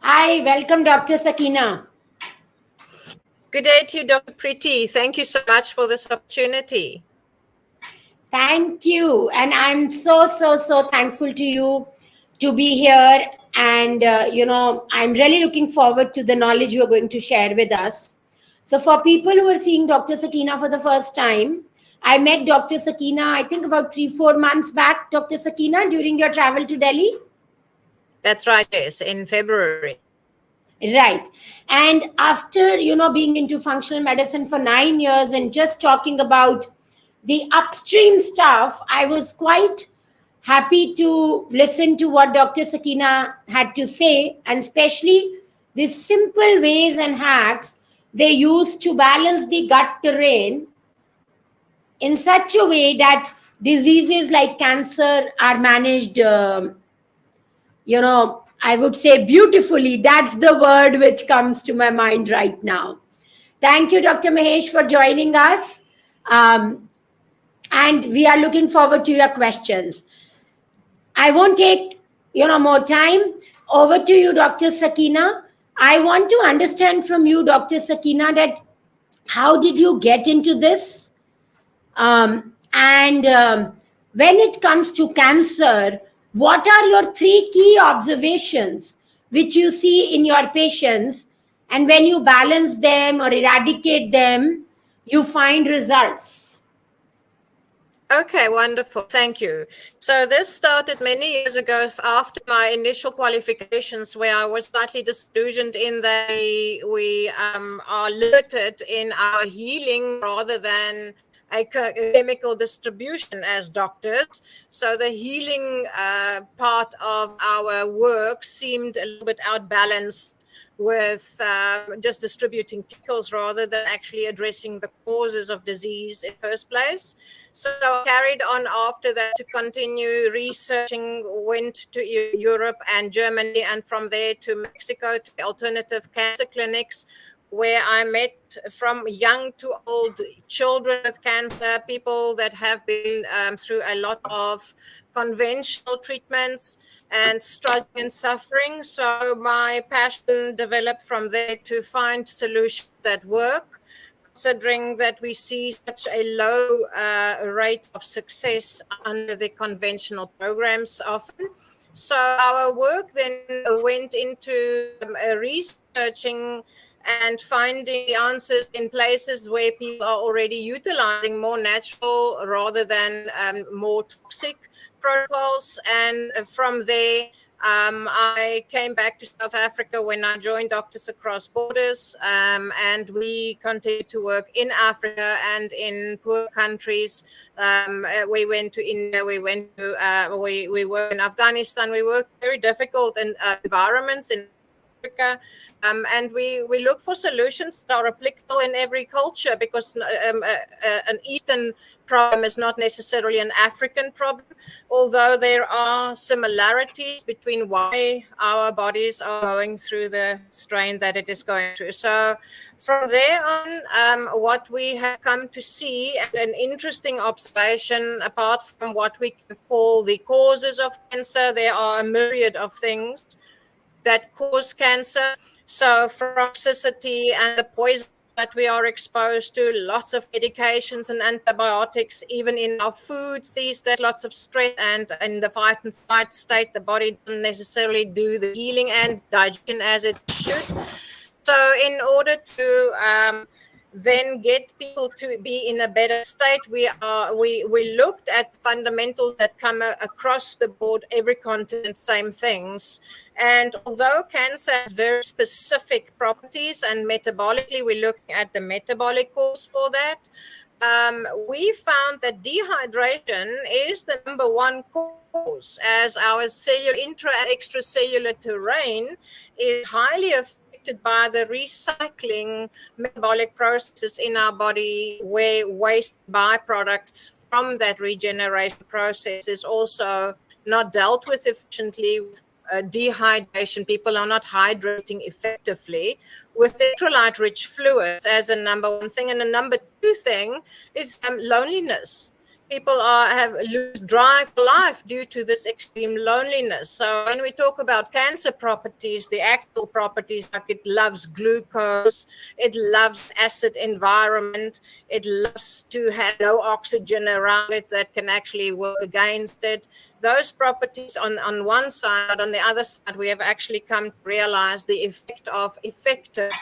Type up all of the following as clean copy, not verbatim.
Hi, welcome, Dr. Sakeena. Good day to you, Dr. Priti. Thank you so much for this opportunity. Thank you. And I'm so thankful to you to be here. And, I'm really looking forward to the knowledge you are going to share with us. So, for people who are seeing Dr. Sakeena for the first time, I met Dr. Sakeena, I think about 3-4 months back, Dr. Sakeena, during your travel to Delhi. That's right, yes, in February. Right. And after, being into functional medicine for 9 years and just talking about the upstream stuff, I was quite happy to listen to what Dr. Sakeena had to say, and especially the simple ways and hacks they use to balance the gut terrain in such a way that diseases like cancer are managed, I would say beautifully. That's the word which comes to my mind right now. Thank you, Dr. Mahesh, for joining us. Um, and we are looking forward to your questions. I won't take more time. Over to you, Dr. Sakeena. I want to understand from you, Dr. Sakeena, that how did you get into this? And when it comes to cancer, what are your three key observations which you see in your patients? And when you balance them or eradicate them, you find results. Okay, wonderful. Thank you. So this started many years ago after my initial qualifications, where I was slightly disillusioned in that we are limited in our healing rather than a chemical distribution as doctors. So the healing part of our work seemed a little bit outbalanced with just distributing chemicals rather than actually addressing the causes of disease in the first place. So I carried on after that to continue researching, went to Europe and Germany, and from there to Mexico to alternative cancer clinics, where I met from young to old children with cancer, people that have been through a lot of conventional treatments and struggling and suffering. So my passion developed from there to find solutions that work, considering that we see such a low rate of success under the conventional programs often. So our work then went into researching and finding the answers in places where people are already utilizing more natural rather than more toxic protocols. And from there, I came back to South Africa when I joined Doctors Across Borders, and we continued to work in Africa and in poor countries. We went to India, we went to we worked in Afghanistan. We worked very difficult environments in Africa, and we look for solutions that are applicable in every culture, because an Eastern problem is not necessarily an African problem, although there are similarities between why our bodies are going through the strain that it is going through. So from there on, what we have come to see, and an interesting observation, apart from what we can call the causes of cancer, there are a myriad of things that cause cancer. So from toxicity and the poison that we are exposed to, lots of medications and antibiotics, even in our foods these days, lots of stress, and in the fight and flight state, the body doesn't necessarily do the healing and digestion as it should. So in order to then get people to be in a better state, we looked at fundamentals that come across the board, every continent, same things. And although cancer has very specific properties, and metabolically we're looking at the metabolic cause for that, we found that dehydration is the number one cause, as our cellular intra and extracellular terrain is highly affected by the recycling metabolic processes in our body, where waste byproducts from that regeneration process is also not dealt with efficiently. With dehydration, people are not hydrating effectively with electrolyte rich fluids as a number one thing. And a number two thing is loneliness. people lose drive for life due to this extreme loneliness. So when we talk about cancer properties, the actual properties, like it loves glucose, it loves acid environment, it loves to have no oxygen around it that can actually work against it. Those properties on one side, but on the other side, we have actually come to realize the effect of effective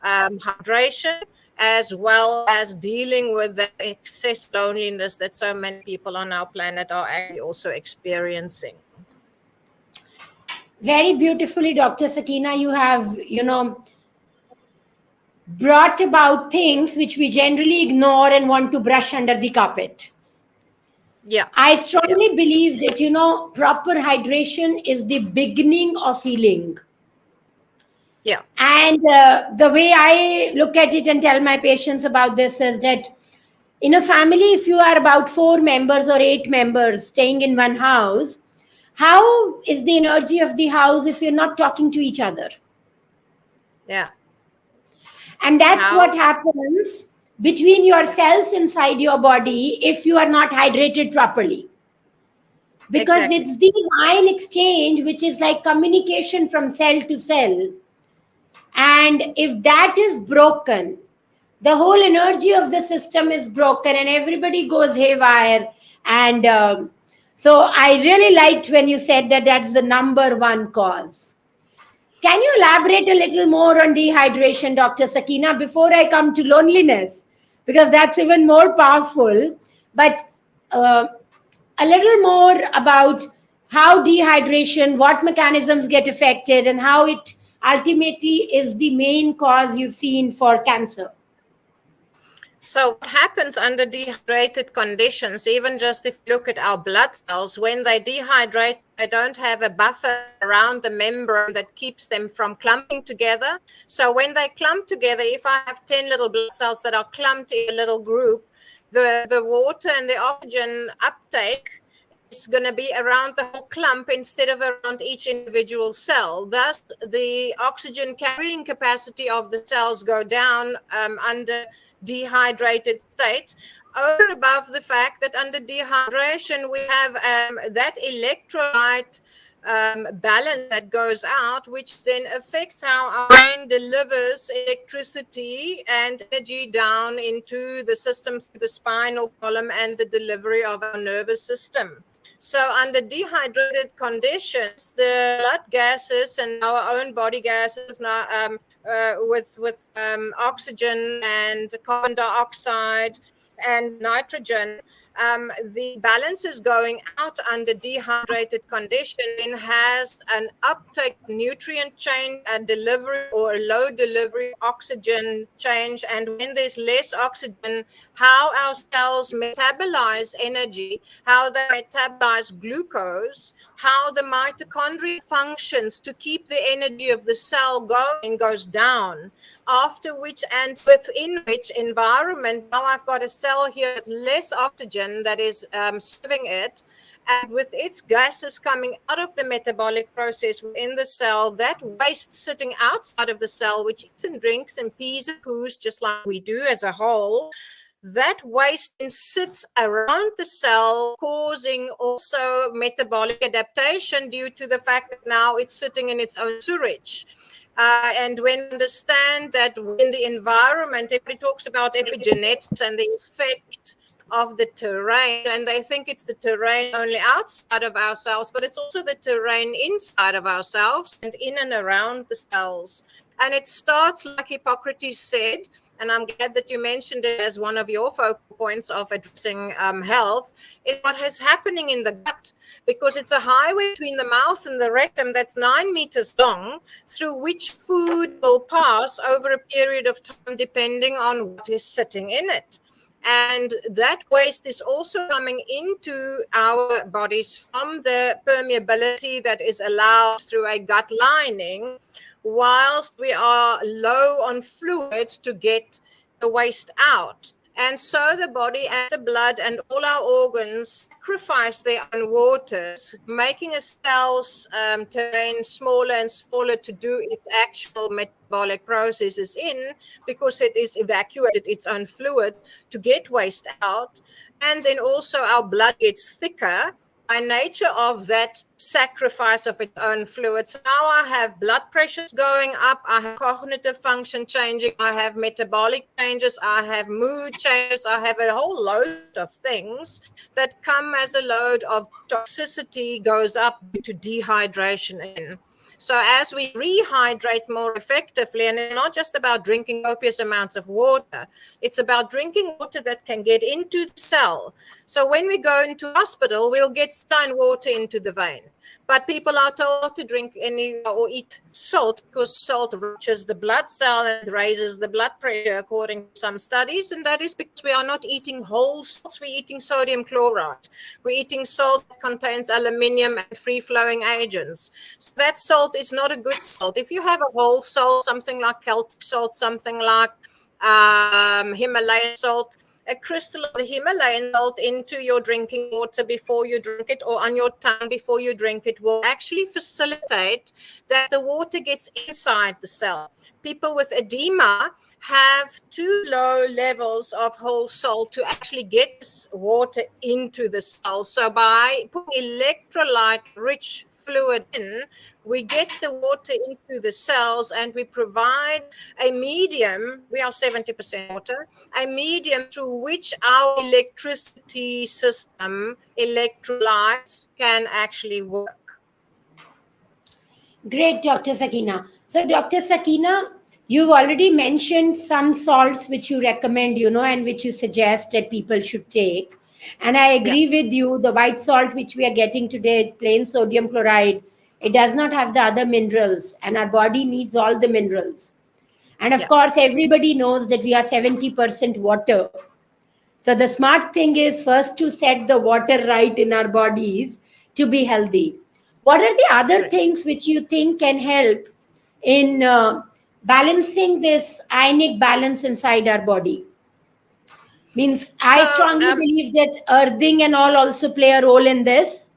hydration, as well as dealing with the excess loneliness that so many people on our planet are actually also experiencing. Very beautifully, Dr. Sakeena, you have, brought about things which we generally ignore and want to brush under the carpet. Yeah. I strongly believe that, proper hydration is the beginning of healing. Yeah. And the way I look at it and tell my patients about this is that in a family, if you are about 4 members or 8 members staying in one house, how is the energy of the house if you're not talking to each other? Yeah. And that's what happens between your cells inside your body if you are not hydrated properly. Because Exactly. it's the ion exchange, which is like communication from cell to cell. And if that is broken, the whole energy of the system is broken and everybody goes haywire. And so I really liked when you said that that's the number one cause. Can you elaborate a little more on dehydration, Dr. Sakeena, before I come to loneliness? Because that's even more powerful. But a little more about how dehydration, what mechanisms get affected, and how it ultimately is the main cause you've seen for cancer. So what happens under dehydrated conditions, even just if you look at our blood cells, when they dehydrate, they don't have a buffer around the membrane that keeps them from clumping together. So when they clump together, if I have 10 little blood cells that are clumped in a little group, the water and the oxygen uptake is going to be around the whole clump instead of around each individual cell. Thus, the oxygen carrying capacity of the cells go down under dehydrated state, over above the fact that under dehydration we have that electrolyte balance that goes out, which then affects how our brain delivers electricity and energy down into the system through the spinal column and the delivery of our nervous system. So under dehydrated conditions, the blood gases and our own body gases now, with oxygen and carbon dioxide and nitrogen, the balance is going out under dehydrated condition and has an uptake nutrient change and delivery or low delivery oxygen change. And when there's less oxygen, how our cells metabolize energy, how they metabolize glucose, how the mitochondria functions to keep the energy of the cell going goes down. After which and within which environment, now I've got a cell here with less oxygen that is serving it, and with its gases coming out of the metabolic process within the cell, that waste sitting outside of the cell, which eats and drinks and pees and poos just like we do as a whole, that waste then sits around the cell, causing also metabolic adaptation due to the fact that now it's sitting in its own sewage. And when we understand that when the environment, everybody talks about epigenetics and the effect of the terrain, and they think it's the terrain only outside of ourselves, but it's also the terrain inside of ourselves and in and around the cells. And it starts, like Hippocrates said, and I'm glad that you mentioned it as one of your focal points of addressing health, is what is happening in the gut, because it's a highway between the mouth and the rectum that's 9 meters long, through which food will pass over a period of time depending on what is sitting in it. And that waste is also coming into our bodies from the permeability that is allowed through a gut lining, whilst we are low on fluids to get the waste out. And so the body and the blood and all our organs sacrifice their own waters, making a cells turn smaller and smaller to do its actual metabolic processes in, because it is evacuated its own fluid to get waste out. And then also our blood gets thicker by nature of that sacrifice of its own fluids. Now I have blood pressures going up, I have cognitive function changing, I have metabolic changes, I have mood changes, I have a whole load of things that come as a load of toxicity goes up due to dehydration in. So as we rehydrate more effectively, and it's not just about drinking copious amounts of water, it's about drinking water that can get into the cell. So when we go into hospital, we'll get saline water into the vein. But people are told not to drink any or eat salt, because salt ruptures the blood cell and raises the blood pressure, according to some studies. And that is because we are not eating whole salts, we're eating sodium chloride. We're eating salt that contains aluminium and free-flowing agents. So that salt is not a good salt. If you have a whole salt, something like Celtic salt, something like Himalayan salt, a crystal of the Himalayan salt into your drinking water before you drink it, or on your tongue before you drink it, will actually facilitate that the water gets inside the cell. People with edema have too low levels of whole salt to actually get this water into the cell. So by putting electrolyte-rich fluid in, we get the water into the cells, and we provide a medium, we are 70% water, a medium through which our electricity system, electrolytes, can actually work. Great, Dr. Sakeena. So, Dr. Sakeena, you've already mentioned some salts which you recommend, and which you suggest that people should take. And I agree with you, the white salt which we are getting today, plain sodium chloride, it does not have the other minerals, and our body needs all the minerals. And of course, everybody knows that we are 70% water. So the smart thing is first to set the water right in our bodies to be healthy. What are the other things which you think can help in balancing this ionic balance inside our body? Means I strongly believe that earthing and all also play a role in this.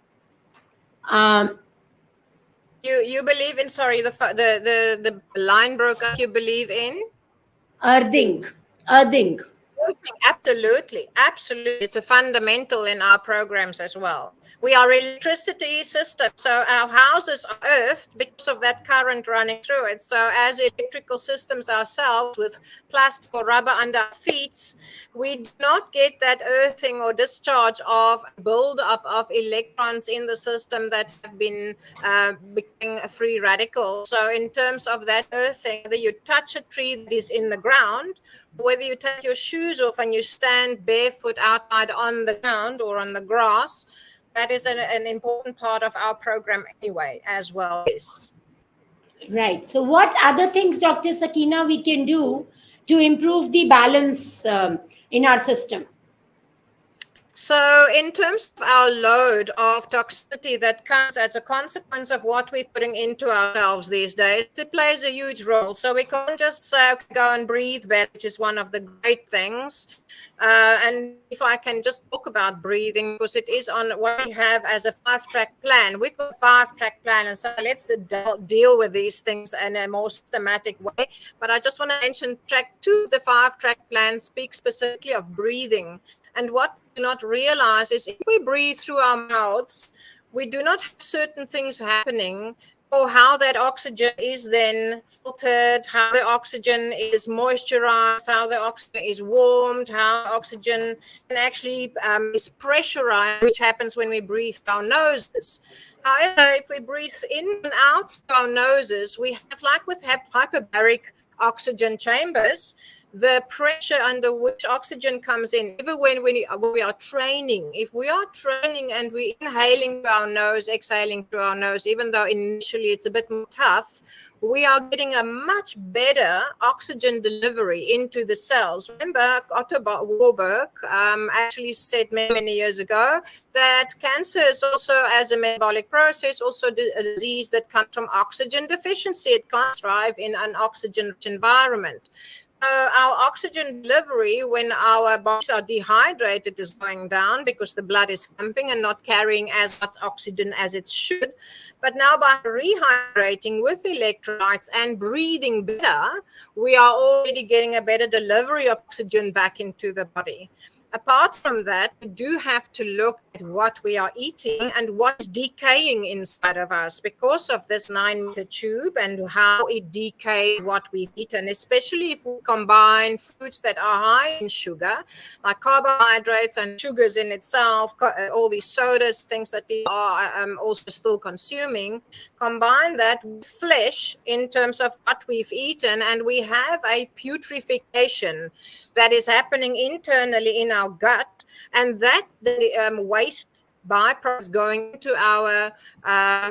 You believe in, sorry, the line broke up. You believe in earthing. Absolutely. It's a fundamental in our programs as well. We are electricity system, so our houses are earthed because of that current running through it. So as electrical systems ourselves, with plastic or rubber under our feet, we do not get that earthing or discharge of build-up of electrons in the system that have been becoming a free radical. So in terms of that earthing, whether you touch a tree that is in the ground, whether you take your shoes off and you stand barefoot outside on the ground or on the grass, that is an important part of our program anyway, as well. Right. So what other things, Dr. Sakeena, we can do to improve the balance in our system? So in terms of our load of toxicity that comes as a consequence of what we're putting into ourselves these days, it plays a huge role. So we can't just say, okay, go and breathe better, which is one of the great things. And if I can just talk about breathing, because it is on what we have as a 5-track plan. We've got a 5-track plan, and so let's deal with these things in a more systematic way. But I just want to mention track 2 of the 5-track plan speaks specifically of breathing. And what we do not realize is if we breathe through our mouths, we do not have certain things happening, or how that oxygen is then filtered, how the oxygen is moisturized, how the oxygen is warmed, how oxygen can actually is pressurized, which happens when we breathe through our noses. However, if we breathe in and out through our noses, we have, like with hyperbaric oxygen chambers, the pressure under which oxygen comes in, even when we are training. If we are training and we're inhaling through our nose, exhaling through our nose, even though initially it's a bit more tough, we are getting a much better oxygen delivery into the cells. Remember, Otto Warburg actually said many years ago that cancer is also, as a metabolic process, also a disease that comes from oxygen deficiency. It can't thrive in an oxygen-rich environment. our oxygen delivery when our bodies are dehydrated is going down because the blood is clumping and not carrying as much oxygen as it should. But now by rehydrating with electrolytes and breathing better, we are already getting a better delivery of oxygen back into the body. Apart from that, we do have to look at what we are eating and what is decaying inside of us because of this 9-meter tube and how it decays what we've eaten, especially if we combine foods that are high in sugar, like carbohydrates and sugars in itself, all these sodas, things that we are also still consuming, combine that with flesh in terms of what we've eaten, and we have a putrefaction that is happening internally in our gut, and that the waste byproducts going into our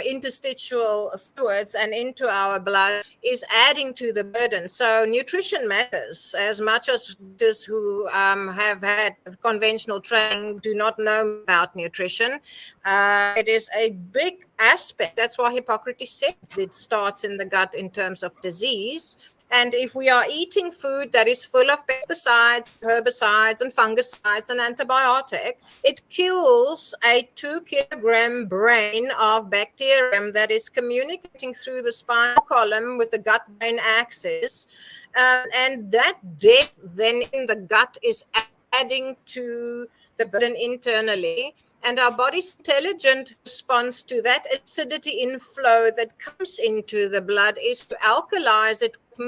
interstitial fluids and into our blood is adding to the burden. So nutrition matters as much as those who have had conventional training do not know about nutrition. It is a big aspect. That's why Hippocrates said it starts in the gut in terms of disease. And if we are eating food that is full of pesticides, herbicides, and fungicides and antibiotic, it kills a 2-kilogram brain of bacterium that is communicating through the spinal column with the gut-brain axis. And that death then in the gut is adding to the burden internally. And our body's intelligent response to that acidity inflow that comes into the blood is to alkalize it with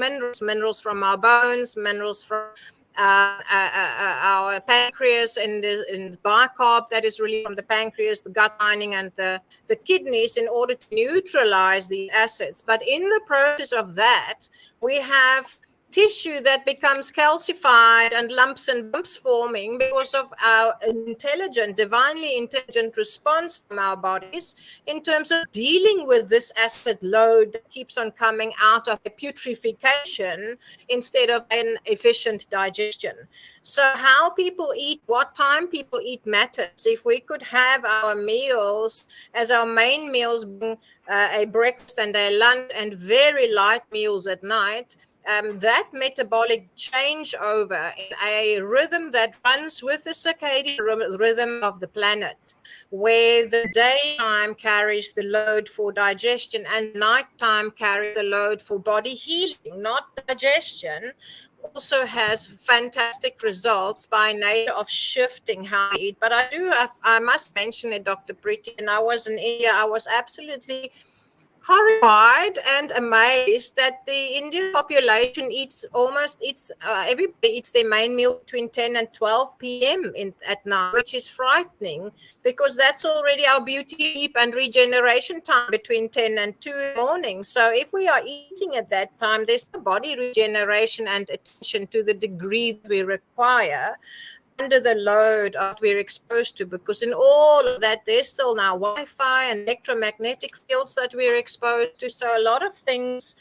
minerals from our bones, minerals from our pancreas and the bicarb that is really from the pancreas, the gut lining, and the kidneys in order to neutralize these acids. But in the process of that, we have tissue that becomes calcified and lumps and bumps forming because of our divinely intelligent response from our bodies in terms of dealing with this acid load that keeps on coming out of a putrefaction instead of an efficient digestion. So how people eat, what time people eat matters. If we could have our meals as our main meals being a breakfast and a lunch and very light meals at night, that metabolic changeover in a rhythm that runs with the circadian rhythm of the planet, where the daytime carries the load for digestion and nighttime carries the load for body healing, not digestion, also has fantastic results by nature of shifting how we eat. But I must mention it, Dr. Priti, and I was in India, I was absolutely horrified and amazed that the Indian population everybody eats their main meal between 10 and 12 p.m. at night, which is frightening because that's already our beauty sleep and regeneration time between 10 and 2 in the morning. So if we are eating at that time, there's no body regeneration and attention to the degree that we require under the load that we're exposed to, because in all of that there's still now Wi-Fi and electromagnetic fields that we're exposed to. So a lot of things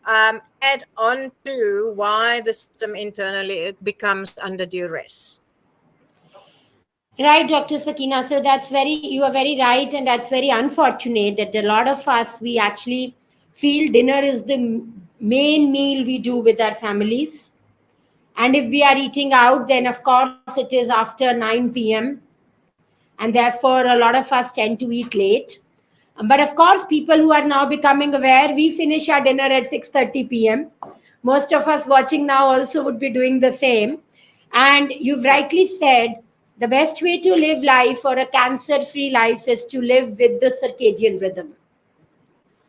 add on to why the system internally it becomes under duress. Right, Dr. Sakeena. So you are very right, and that's very unfortunate that a lot of us, we actually feel dinner is the main meal we do with our families. And if we are eating out, then of course it is after 9 p.m. And therefore, a lot of us tend to eat late. But of course, people who are now becoming aware, we finish our dinner at 6:30 p.m. Most of us watching now also would be doing the same. And you've rightly said, the best way to live life or a cancer-free life is to live with the circadian rhythm.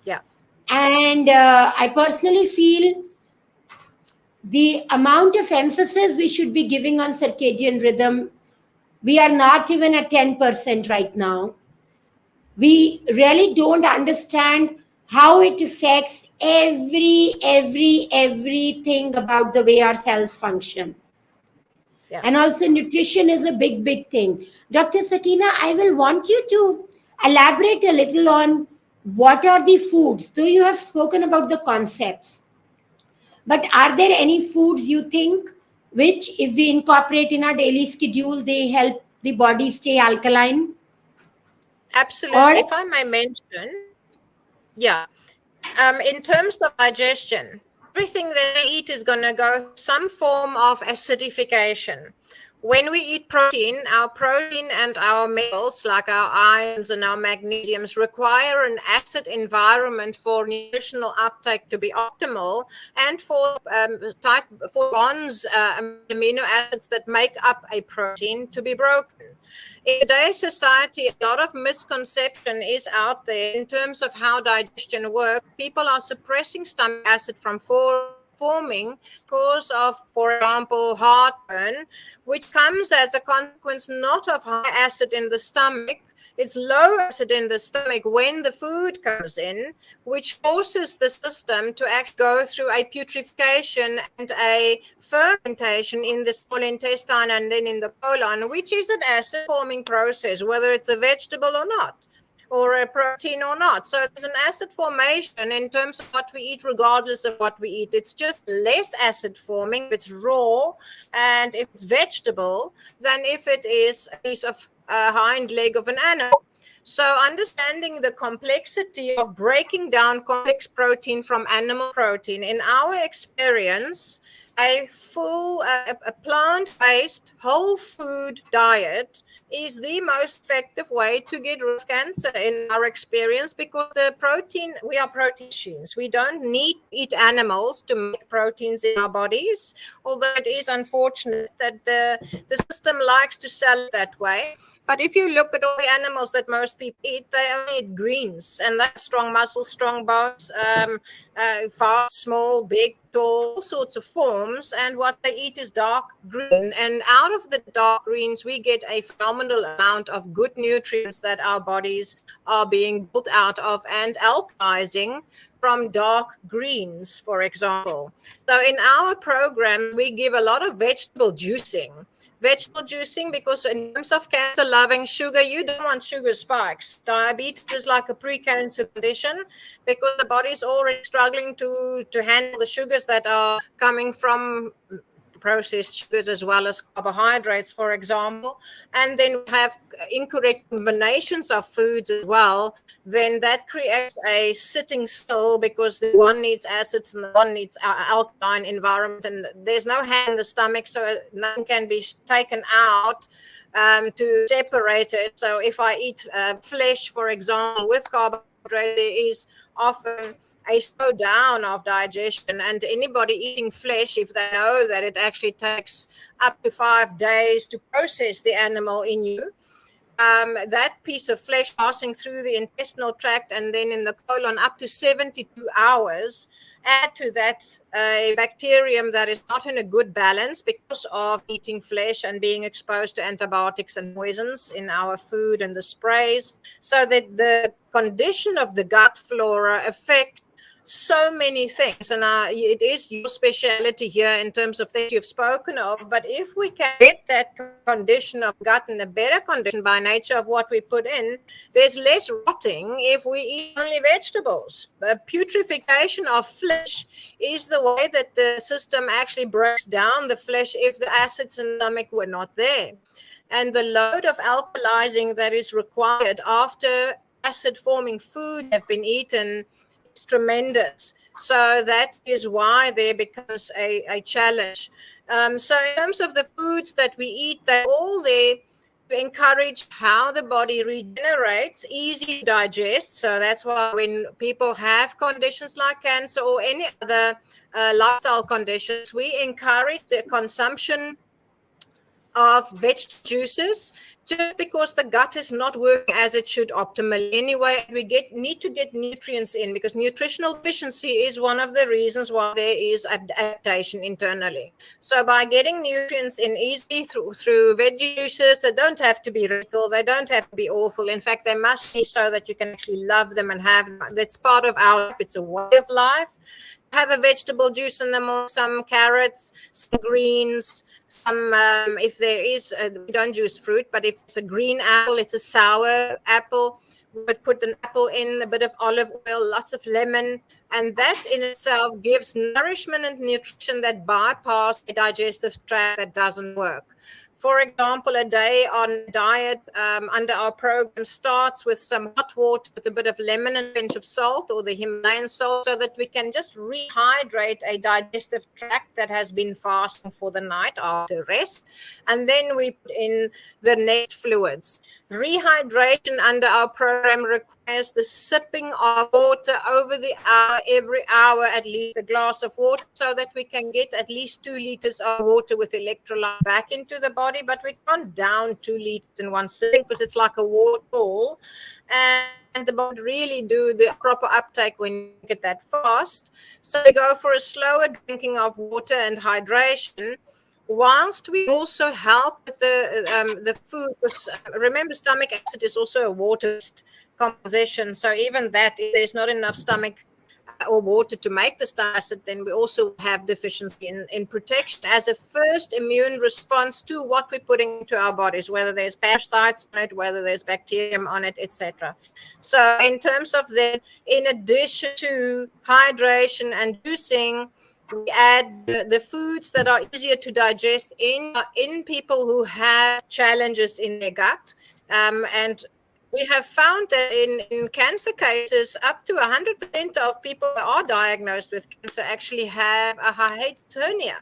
Yeah. And I personally feel the amount of emphasis we should be giving on circadian rhythm, we are not even at 10% right now. We really don't understand how it affects everything about the way our cells function. Yeah. And also nutrition is a big thing. Dr. Sakeena, I will want you to elaborate a little on what are the foods. Though you have spoken about the concepts, but are there any foods you think which, if we incorporate in our daily schedule, they help the body stay alkaline? Absolutely. Or, if I may mention, yeah. In terms of digestion, everything that we eat is going to go some form of acidification. When we eat protein and our metals, like our irons and our magnesiums, require an acid environment for nutritional uptake to be optimal, and for bonds, amino acids that make up a protein to be broken. In today's society, a lot of misconception is out there in terms of how digestion works. People are suppressing stomach acid from forming because of, for example, heartburn, which comes as a consequence not of high acid in the stomach. It's low acid in the stomach when the food comes in, which forces the system to actually go through a putrefaction and a fermentation in the small intestine and then in the colon, which is an acid forming process, whether it's a vegetable or not, or a protein or not. So there's an acid formation in terms of what we eat, regardless of what we eat. It's just less acid forming if it's raw and if it's vegetable than if it is a piece of hind leg of an animal. So understanding the complexity of breaking down complex protein from animal protein, in our experience, a full a plant-based whole food diet is the most effective way to get rid of cancer in our experience, because the protein, we are protein machines. We don't need to eat animals to make proteins in our bodies, although it is unfortunate that the system likes to sell it that way. But if you look at all the animals that most people eat, they only eat greens, and they have strong muscles, strong bones, fast, small, big, tall, all sorts of forms. And what they eat is dark green. And out of the dark greens, we get a phenomenal amount of good nutrients that our bodies are being built out of and alkalizing from dark greens, for example. So in our program, we give a lot of vegetable juicing. Because in terms of cancer loving sugar, you don't want sugar spikes. Diabetes is like a pre-cancer condition because the body is already struggling to handle the sugars that are coming from processed sugars as well as carbohydrates, for example. And then we have incorrect combinations of foods as well. Then that creates a sitting still, because the one needs acids and the one needs alkaline environment, and there's no hand in the stomach, so nothing can be taken out to separate it. So if I eat flesh, for example, with carbohydrates, there is often a slowdown of digestion. And anybody eating flesh, if they know that it actually takes up to 5 days to process the animal in you, that piece of flesh passing through the intestinal tract and then in the colon up to 72 hours, add to that a bacterium that is not in a good balance because of eating flesh and being exposed to antibiotics and poisons in our food and the sprays, so that the condition of the gut flora affect so many things. And it is your specialty here in terms of things you've spoken of. But if we can get that condition of gut in a better condition by nature of what we put in, there's less rotting if we eat only vegetables. Putrefaction of flesh is the way that the system actually breaks down the flesh if the acids in the stomach were not there. And the load of alkalizing that is required after acid forming food have been eaten, it's tremendous. So that is why there becomes a challenge. So in terms of the foods that we eat, they're all there to encourage how the body regenerates, easy to digest. So that's why when people have conditions like cancer or any other lifestyle conditions, we encourage the consumption of vegetable juices, just because the gut is not working as it should optimally anyway. We need to get nutrients in, because nutritional deficiency is one of the reasons why there is adaptation internally. So by getting nutrients in easily through veggie juices, they don't have to be radical, they don't have to be awful. In fact, they must be so that you can actually love them and have them. That's part of our life. It's a way of life. Have a vegetable juice in them, some carrots, some greens, some if there is, we don't juice fruit, but if it's a green apple, it's a sour apple, we would put an apple in, a bit of olive oil, lots of lemon, and that in itself gives nourishment and nutrition that bypass the digestive tract that doesn't work. For example, a day on diet under our program starts with some hot water with a bit of lemon and a pinch of salt, or the Himalayan salt, so that we can just rehydrate a digestive tract that has been fasting for the night after rest. And then we put in the next fluids. Rehydration under our program requires the sipping of water over the hour, every hour at least a glass of water, so that we can get at least 2 liters of water with electrolyte back into the body. But we can't down 2 liters in one sitting, because it's like a waterfall, and the body really do the proper uptake when you drink it that fast. So we go for a slower drinking of water and hydration, whilst we also help with the food. Because remember, stomach acid is also a water-based composition. So even that, if there's not enough stomach or water to make the stomach acid, then we also have deficiency in protection as a first immune response to what we're putting into our bodies, whether there's parasites on it, whether there's bacterium on it, etc. So in terms of that, in addition to hydration and juicing, we add the foods that are easier to digest in people who have challenges in their gut. And we have found that in cancer cases, up to 100% of people that are diagnosed with cancer actually have a hiatus hernia.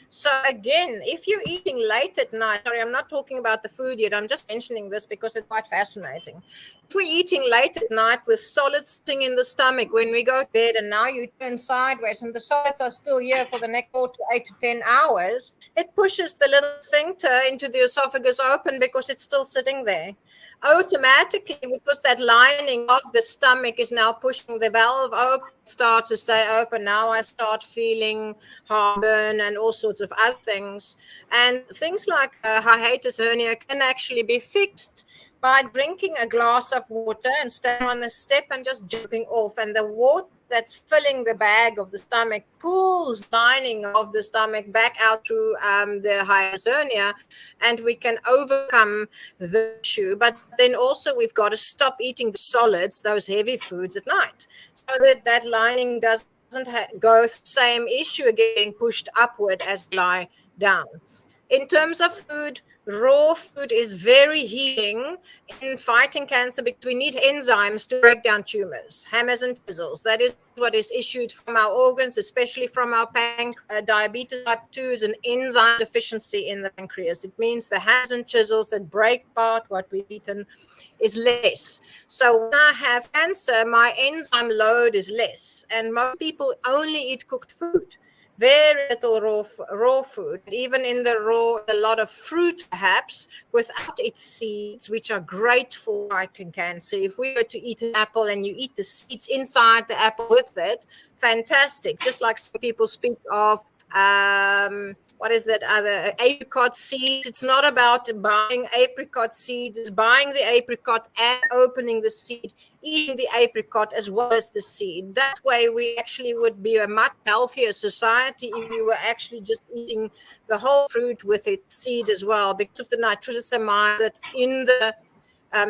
So again, if you're eating late at night, sorry, I'm not talking about the food yet, I'm just mentioning this because it's quite fascinating. If we're eating late at night with solids sitting in the stomach when we go to bed, and now you turn sideways and the solids are still here for the next 4 to 8 to 10 hours, it pushes the little sphincter into the esophagus open because it's still sitting there. Automatically, because that lining of the stomach is now pushing the valve open, starts to say open. Now I start feeling heartburn and all sorts of other things. And things like hiatus hernia can actually be fixed by drinking a glass of water and standing on the step and just jumping off. And the water that's filling the bag of the stomach pulls lining of the stomach back out through the hiatus hernia, and we can overcome the issue. But then also we've got to stop eating the solids, those heavy foods at night, so that lining doesn't go the same issue again, pushed upward as we lie down. In terms of food, raw food is very healing in fighting cancer, because we need enzymes to break down tumors, hammers and chisels. That is what is issued from our organs, especially from our pancreas. Diabetes type 2 is an enzyme deficiency in the pancreas. It means the hammers and chisels that break apart what we've eaten is less. So when I have cancer, my enzyme load is less. And most people only eat cooked food. Very little raw food. Even in the raw, a lot of fruit perhaps without its seeds, which are great for fighting cancer. If we were to eat an apple and you eat the seeds inside the apple with it, fantastic. Just like some people speak of what is that other, apricot seeds. It's not about buying apricot seeds, it's buying the apricot and opening the seed, eating the apricot as well as the seed. That way we actually would be a much healthier society if you were actually just eating the whole fruit with its seed as well, because of the nitrosamine that's in the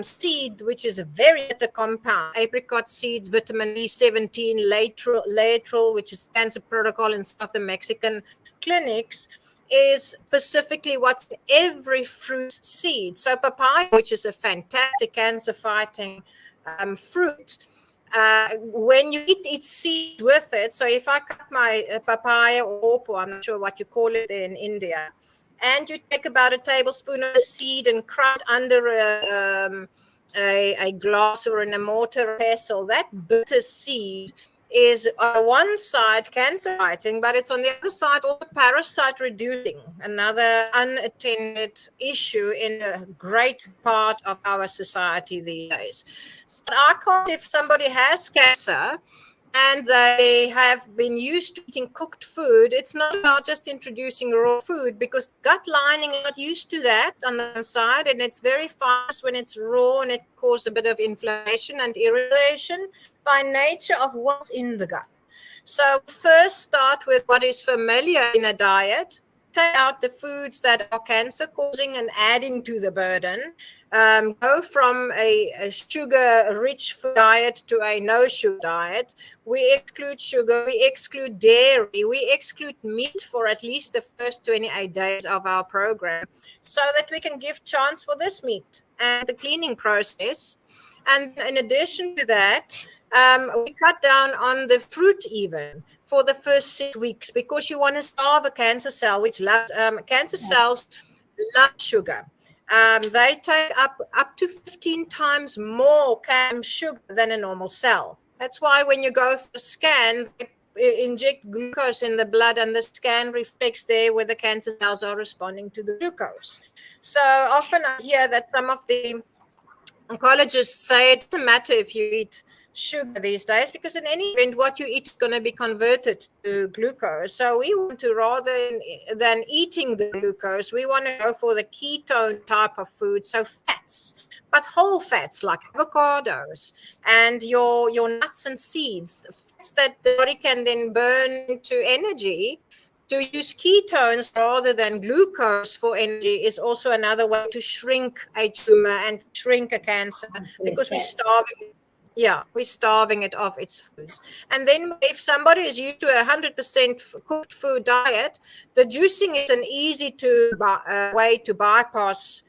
seed, which is a very bitter compound. Apricot seeds, vitamin B17, laetrile, which is cancer protocol in some of the Mexican clinics, is specifically what's in every fruit seed. So papaya, which is a fantastic cancer fighting fruit, when you eat its seed with it, so if I cut my papaya or pawpaw, I'm not sure what you call it in India, and you take about a tablespoon of the seed and crush under a glass or in a mortar pestle, that bitter seed is on one side cancer fighting, but it's on the other side also parasite reducing, another unattended issue in a great part of our society these days. So I can't, if somebody has cancer and they have been used to eating cooked food, it's not about just introducing raw food, because gut lining is not used to that on the inside, and it's very fast when it's raw, and it causes a bit of inflammation and irritation by nature of what's in the gut. So first start with what is familiar in a diet, take out the foods that are cancer causing and adding to the burden, go from a sugar-rich food diet to a no-sugar diet. We exclude sugar, we exclude dairy, we exclude meat for at least the first 28 days of our program, so that we can give chance for this meat and the cleaning process. And in addition to that, we cut down on the fruit even for the first 6 weeks, because you want to starve a cancer cell, which loves cancer cells love sugar. They take up to 15 times more sugar than a normal cell. That's why when you go for a scan, they inject glucose in the blood, and the scan reflects there where the cancer cells are responding to the glucose. So often I hear that some of the oncologists say it doesn't matter if you eat sugar these days, because in any event what you eat is going to be converted to glucose. So we want to, rather than eating the glucose, we want to go for the ketone type of food, so fats, but whole fats like avocados and your nuts and seeds, the fats that the body can then burn into energy. To use ketones rather than glucose for energy is also another way to shrink a tumor and shrink a cancer, because we're starving it of its foods. And then if somebody is used to 100% cooked food diet, the juicing is an easy way to bypass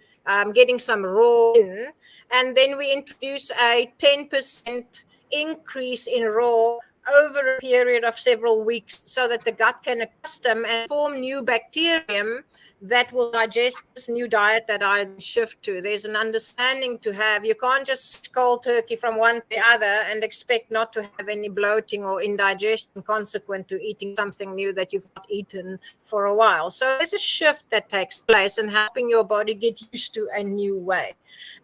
getting some raw in. And then we introduce a 10% increase in raw over a period of several weeks, so that the gut can accustom and form new bacterium that will digest this new diet that I shift to. There's an understanding to have. You can't just cold turkey from one to the other and expect not to have any bloating or indigestion consequent to eating something new that you've not eaten for a while. So there's a shift that takes place in helping your body get used to a new way,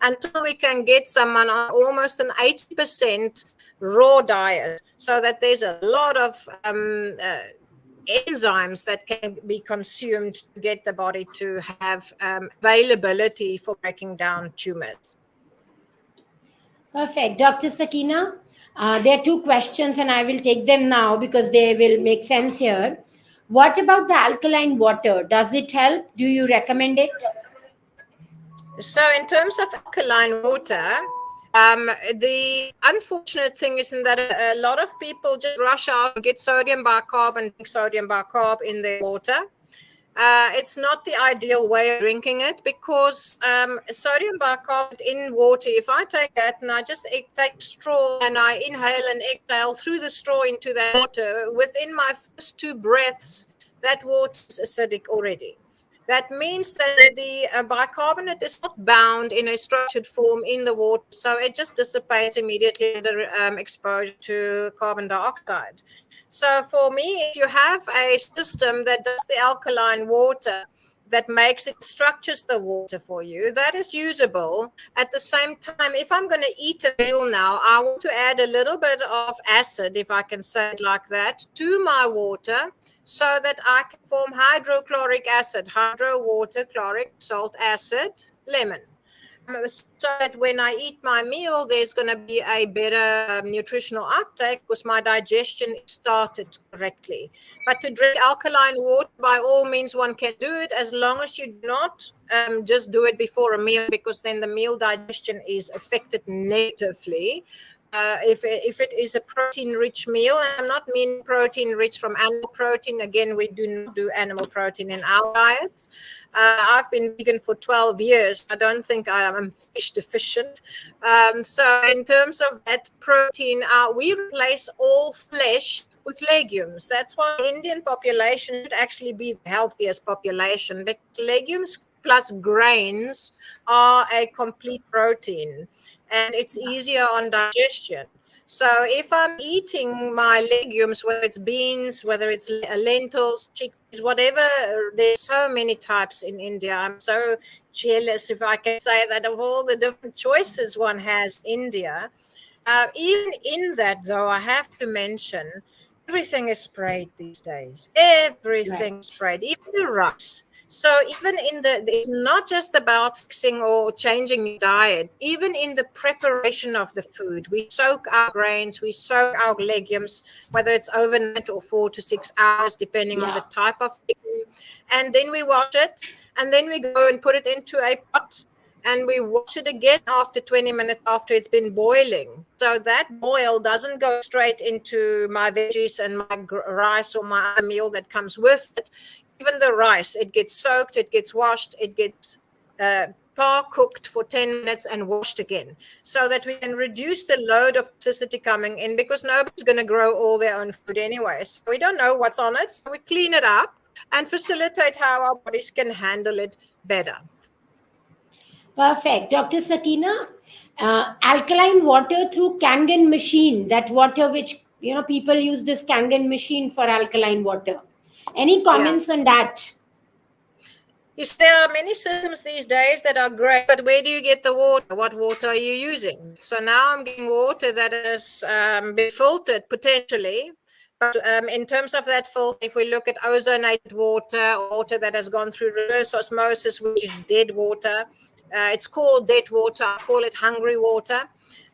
until we can get someone on almost an 80% raw diet, so that there's a lot of enzymes that can be consumed to get the body to have availability for breaking down tumors. Perfect. Dr. Sakeena, there are two questions and I will take them now because they will make sense here. What about the alkaline water? Does it help? Do you recommend it? So in terms of alkaline water, the unfortunate thing is that a lot of people just rush out and get sodium bicarb and drink sodium bicarb in their water. It's not the ideal way of drinking it, because sodium bicarb in water, if I take that and I just take straw and I inhale and exhale through the straw into the water, within my first 2 breaths, that water is acidic already. That means that the bicarbonate is not bound in a structured form in the water, so it just dissipates immediately under exposure to carbon dioxide. So for me, if you have a system that does the alkaline water, that makes it, structures the water for you, that is usable. At the same time, if I'm going to eat a meal now, I want to add a little bit of acid, if I can say it like that, to my water, so that I can form hydrochloric acid, hydro, water, chloric, salt, acid, lemon. So that when I eat my meal, there's going to be a better nutritional uptake, because my digestion is started correctly. But to drink alkaline water, by all means, one can do it, as long as you do not just do it before a meal, because then the meal digestion is affected negatively. If it is a protein-rich meal, and I'm not meaning protein-rich from animal protein. Again, we do not do animal protein in our diets. I've been vegan for 12 years. I don't think I am fish deficient. So in terms of that protein, we replace all flesh with legumes. That's why the Indian population should actually be the healthiest population, because legumes plus grains are a complete protein, and it's easier on digestion. So if I'm eating my legumes, whether it's beans, whether it's lentils, chickpeas, whatever, there's so many types in India. I'm so jealous, if I can say that, of all the different choices one has in India. Even in that, though, I have to mention, everything is sprayed these days. Everything is sprayed, even the rice. So even it's not just about fixing or changing your diet. Even in the preparation of the food, we soak our grains, we soak our legumes, whether it's overnight or 4 to 6 hours, depending on the type of legume. and then we wash it, and then we go and put it into a pot, and we wash it again after 20 minutes after it's been boiling. So that boil doesn't go straight into my veggies and my rice or my other meal that comes with it. Even the rice, it gets soaked, it gets washed, it gets par cooked for 10 minutes and washed again, so that we can reduce the load of toxicity coming in, because nobody's going to grow all their own food anyway. So we don't know what's on it. So we clean it up and facilitate how our bodies can handle it better. Perfect. Dr. Sakeena, alkaline water through Kangen machine, that water which, people use this Kangen machine for alkaline water. Any comments on that? You see, there are many systems these days that are great, but where do you get the water? What water are you using? So now I'm getting water that has been filtered potentially. But in terms of that filter, if we look at ozonated water, water that has gone through reverse osmosis, which is dead water, it's called dead water. I call it hungry water.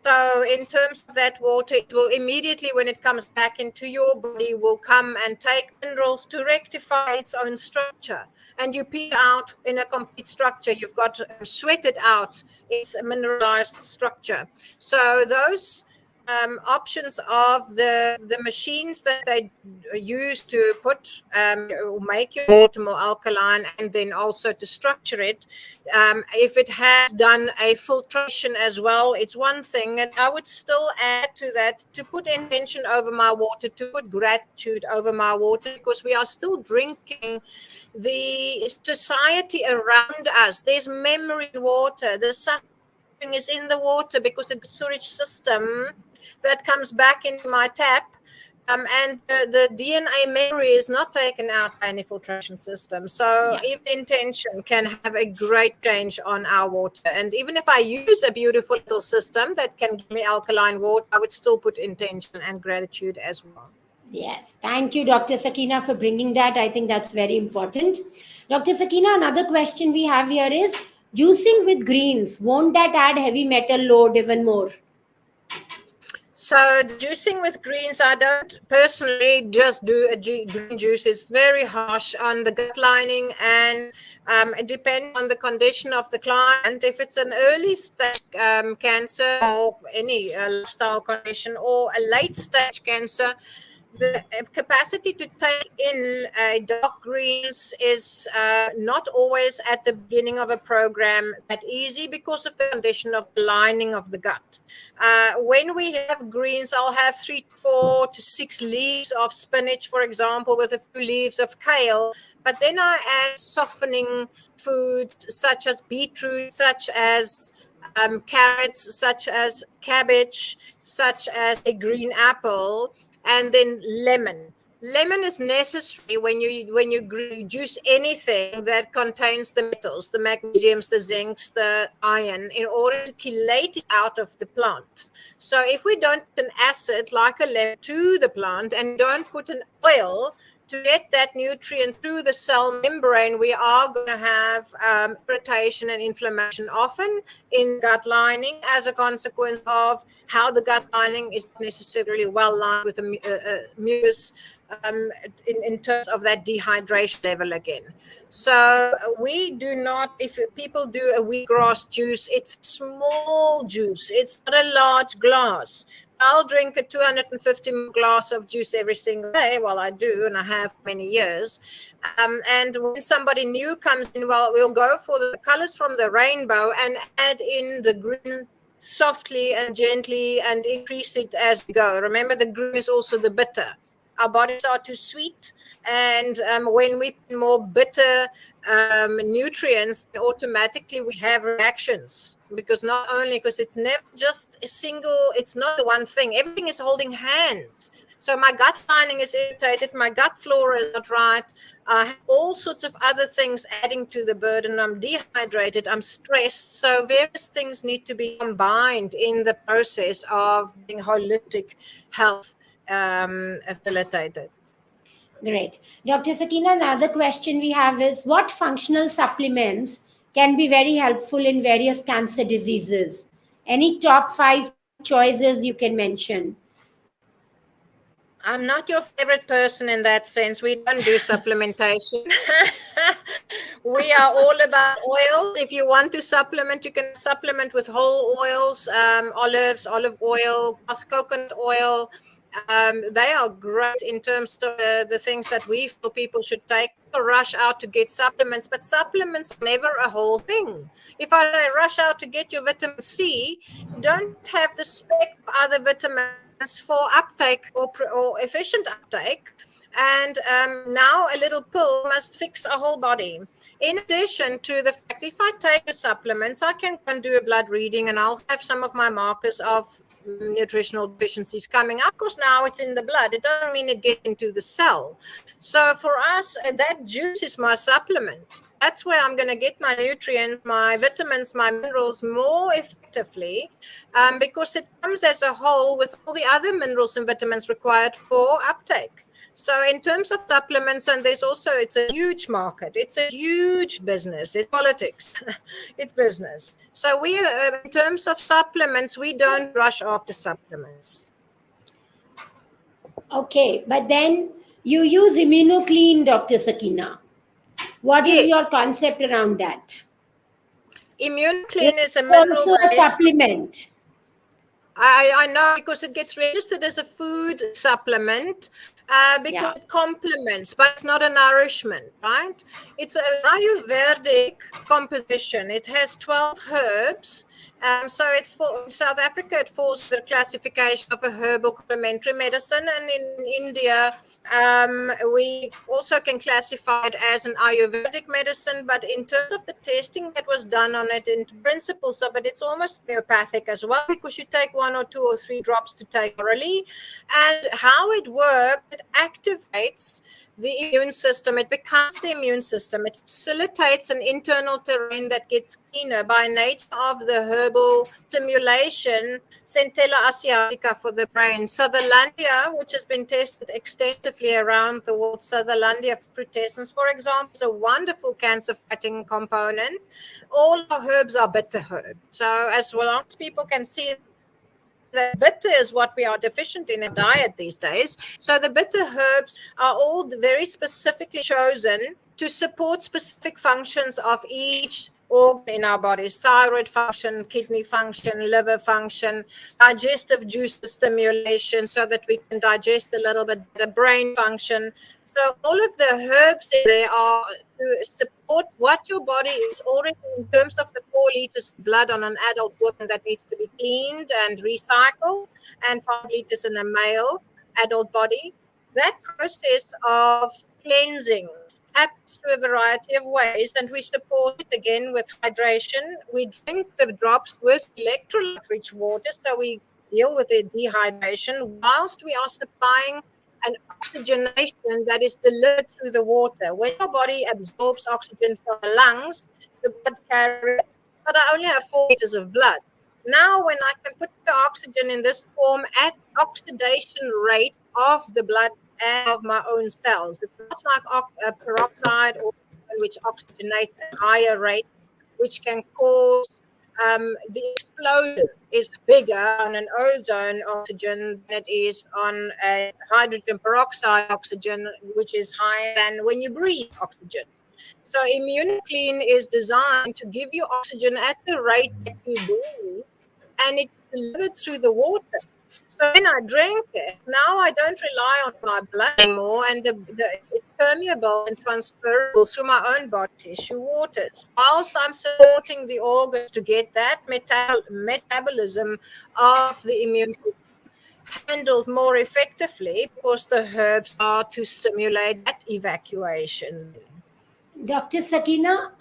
So in terms of that water, it will immediately, when it comes back into your body, will come and take minerals to rectify its own structure. And you pee out in a complete structure. You've got sweated out its mineralized structure. So those options of the machines that they use to put make your water more alkaline, and then also to structure it, if it has done a filtration as well, it's one thing. And I would still add to that, to put intention over my water, to put gratitude over my water, because we are still drinking the society around us. There's memory in water. The suffering is in the water because of the sewage system that comes back into my tap, and the DNA memory is not taken out by any filtration system. So even intention can have a great change on our water. And even if I use a beautiful little system that can give me alkaline water, I would still put intention and gratitude as well. Yes, thank you, Dr. Sakeena, for bringing that. I think that's very important. Dr. Sakeena, another question we have here is, juicing with greens, won't that add heavy metal load even more? So juicing with greens, I don't personally just do a green juice. It's very harsh on the gut lining, and depending on the condition of the client, if it's an early stage cancer or any lifestyle condition, or a late stage cancer, the capacity to take in dark greens is not always at the beginning of a program that easy, because of the condition of the lining of the gut. When we have greens, I'll have 3 to 4 to 6 leaves of spinach, for example, with a few leaves of kale. But then I add softening foods such as beetroot, such as carrots, such as cabbage, such as a green apple, and then lemon. Lemon is necessary when you juice anything that contains the metals, the magnesiums, the zincs, the iron, in order to chelate it out of the plant. So if we don't put an acid like a lemon to the plant, and don't put an oil to get that nutrient through the cell membrane, we are going to have irritation and inflammation, often in gut lining, as a consequence of how the gut lining is not necessarily well lined with the mucus, in terms of that dehydration level again. So we do not, if people do a wheatgrass juice, it's a small juice. It's not a large glass. I'll drink a 250 ml glass of juice every single day. Well, I do, and I have many years. And when somebody new comes in, well, we'll go for the colors from the rainbow and add in the green softly and gently, and increase it as we go. Remember, the green is also the bitter. Our bodies are too sweet, and when we put more bitter nutrients, automatically we have reactions, because not only, because it's never just a single, it's not the one thing, everything is holding hands. So my gut lining is irritated, my gut flora is not right, I have all sorts of other things adding to the burden. I'm dehydrated, I'm stressed. So various things need to be combined in the process of being holistic health facilitated. Great. Dr. Sakeena, another question we have is, what functional supplements can be very helpful in various cancer diseases? Any top 5 choices you can mention? I'm not your favorite person in that sense. We don't do supplementation. We are all about oils. If you want to supplement, you can supplement with whole oils, olives, olive oil, coconut oil. They are great in terms of the things that we feel people should take. People rush out to get supplements, but supplements are never a whole thing. If I say rush out to get your vitamin C, you don't have the spec of other vitamins for uptake or efficient uptake. And now a little pill must fix a whole body. In addition to the fact, if I take the supplements, I can go and do a blood reading and I'll have some of my markers of nutritional deficiencies coming up, because now it's in the blood. It doesn't mean it gets into the cell. So for us, that juice is my supplement. That's where I'm going to get my nutrients, my vitamins, my minerals more effectively, because it comes as a whole with all the other minerals and vitamins required for uptake. So in terms of supplements, and it's a huge market. It's a huge business. It's politics. It's business. So in terms of supplements, we don't rush after supplements. Okay, but then you use ImmunoClean, Dr. Sakeena. What is your concept around that? ImmunoClean is a also a supplement. I know, because it gets registered as a food supplement, because it complements, but it's not a nourishment, right? It's an Ayurvedic composition. It has 12 herbs. So in South Africa, it falls under the classification of a herbal complementary medicine. And in India, we also can classify it as an Ayurvedic medicine. But in terms of the testing that was done on it, in principles of it, it's almost homeopathic as well, because you take 1 or 2 or 3 drops to take orally. And how it works, it activates the immune system. It becomes the immune system. It facilitates an internal terrain that gets cleaner by nature of the herbal stimulation, Centella asiatica for the brain. Sutherlandia, which has been tested extensively around the world, Sutherlandia frutescens, for example, is a wonderful cancer-fighting component. All our herbs are bitter herbs. So as well as people can see, the bitter is what we are deficient in a diet these days. So the bitter herbs are all very specifically chosen to support specific functions of each organ in our bodies: thyroid function, kidney function, liver function, digestive juices stimulation, so that we can digest a little bit better, brain function. So all of the herbs in there are to support what your body is already, in terms of the 4 liters of blood on an adult woman that needs to be cleaned and recycled, and 5 liters in a male adult body. That process of cleansing happens through a variety of ways, and we support it again with hydration. We drink the drops with electrolyte-rich water, so we deal with the dehydration whilst we are supplying an oxygenation that is delivered through the water. When your body absorbs oxygen from the lungs, the blood carrier, but I only have 4 liters of blood. Now, when I can put the oxygen in this form at oxidation rate of the blood and of my own cells, it's not like peroxide, or which oxygenates at a higher rate, which can cause the explosion is bigger on an ozone oxygen than it is on a hydrogen peroxide oxygen, which is higher than when you breathe oxygen. So ImmunoClean is designed to give you oxygen at the rate that you breathe, and it's delivered through the water. So when I drink it, now I don't rely on my blood anymore, and it's permeable and transferable through my own body tissue waters, whilst I'm supporting the organs to get that metabolism of the immune system handled more effectively, because the herbs are to stimulate that evacuation. Dr. Sakeena,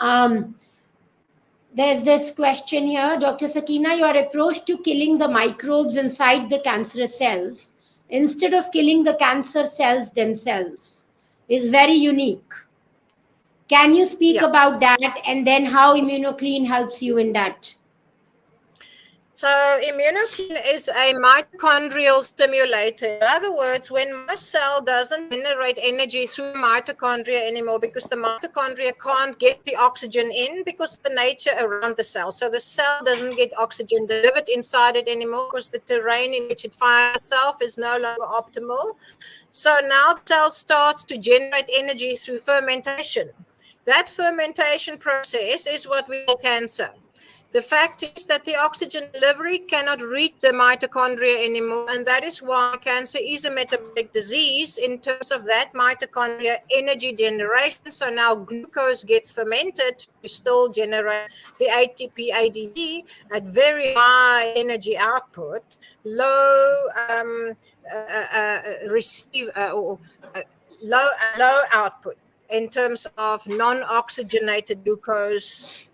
there's this question here. Dr. Sakeena, your approach to killing the microbes inside the cancerous cells instead of killing the cancer cells themselves is very unique. Can you speak about that, and then how ImmunoClean helps you in that? So immunoclean is a mitochondrial stimulator. In other words, when my cell doesn't generate energy through mitochondria anymore because the mitochondria can't get the oxygen in because of the nature around the cell. So the cell doesn't get oxygen delivered inside it anymore because the terrain in which it finds itself is no longer optimal. So now the cell starts to generate energy through fermentation. That fermentation process is what we call cancer. The fact is that the oxygen delivery cannot reach the mitochondria anymore, and that is why cancer is a metabolic disease in terms of that mitochondria energy generation. So now glucose gets fermented to still generate the ATP, ADP at very high energy output, low low output in terms of non-oxygenated glucose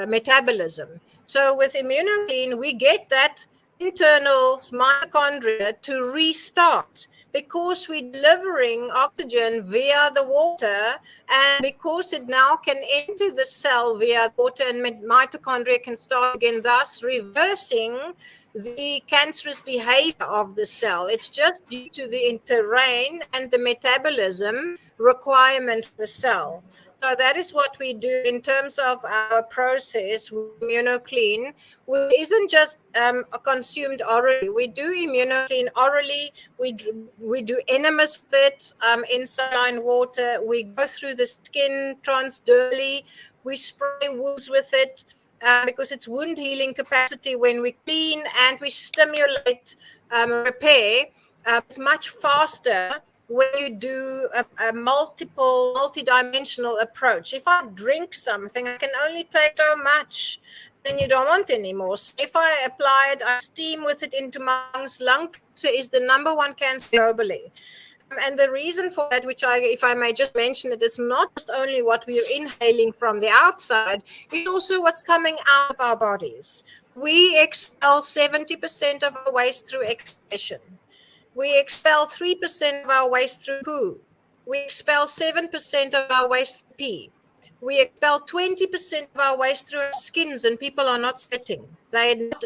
metabolism. So with immunoclean, we get that internal mitochondria to restart because we're delivering oxygen via the water, and because it now can enter the cell via water and mitochondria can start again, thus reversing the cancerous behavior of the cell. It's just due to the terrain and the metabolism requirement for the cell. So that is what we do in terms of our process with immunoclean, which isn't just consumed orally. We do immunoclean orally. We do enemas with it in saline water. We go through the skin transdermally. We spray wounds with it. Because its wound healing capacity when we clean and we stimulate repair, it's much faster when you do a multi-dimensional approach. If I drink something, I can only take so much, then you don't want anymore. So if I apply it, I steam with it into my lungs. Lung cancer is the number one cancer globally. And the reason for that, which if I may just mention it, is not just only what we're inhaling from the outside, it's also what's coming out of our bodies. We expel 70% of our waste through exhalation. We expel 3% of our waste through poo. We expel 7% of our waste through pee. We expel 20% of our waste through our skins, and people are not sweating. They are not